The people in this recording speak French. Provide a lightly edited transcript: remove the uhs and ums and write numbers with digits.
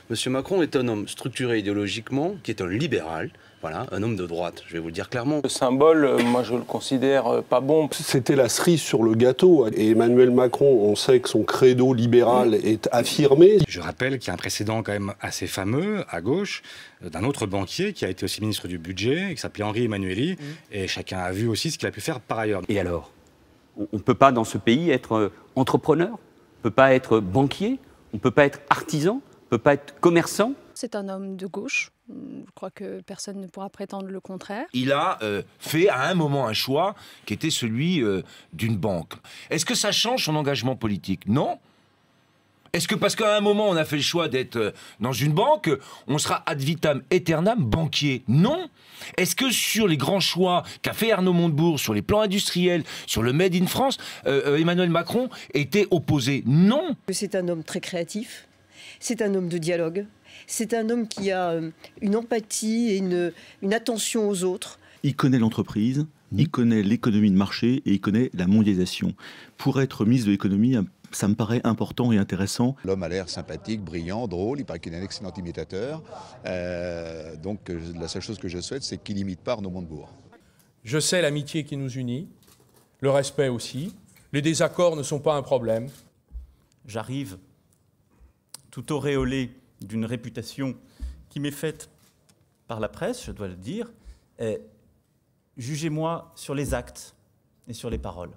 M. Macron est un homme structuré idéologiquement, qui est un libéral, voilà, un homme de droite, je vais vous le dire clairement. Le symbole, moi je le considère pas bon. C'était la cerise sur le gâteau. Et Emmanuel Macron, on sait que son credo libéral est affirmé. Je rappelle qu'il y a un précédent quand même assez fameux, à gauche, d'un autre banquier qui a été aussi ministre du budget, qui s'appelait Henri Emmanuelli, et chacun a vu aussi ce qu'il a pu faire par ailleurs. Et alors? On ne peut pas dans ce pays être entrepreneur, on ne peut pas être banquier, on ne peut pas être artisan, on ne peut pas être commerçant. C'est un homme de gauche, je crois que personne ne pourra prétendre le contraire. Il a fait à un moment un choix qui était celui d'une banque. Est-ce que ça change son engagement politique? Non. Est-ce que parce qu'à un moment on a fait le choix d'être dans une banque, on sera ad vitam aeternam banquier? Non. Est-ce que sur les grands choix qu'a fait Arnaud Montebourg, sur les plans industriels, sur le Made in France, Emmanuel Macron était opposé? Non. C'est un homme très créatif, c'est un homme de dialogue, c'est un homme qui a une empathie et une attention aux autres. Il connaît l'entreprise, il connaît l'économie de marché et il connaît la mondialisation. Pour être ministre de l'économie, ça me paraît important et intéressant. L'homme a l'air sympathique, brillant, drôle, il paraît qu'il est un excellent imitateur. Donc la seule chose que je souhaite, c'est qu'il n'imite pas Arnaud Montebourg. Je sais l'amitié qui nous unit, le respect aussi. Les désaccords ne sont pas un problème. J'arrive tout auréolé d'une réputation qui m'est faite par la presse, je dois le dire. Jugez-moi sur les actes et sur les paroles.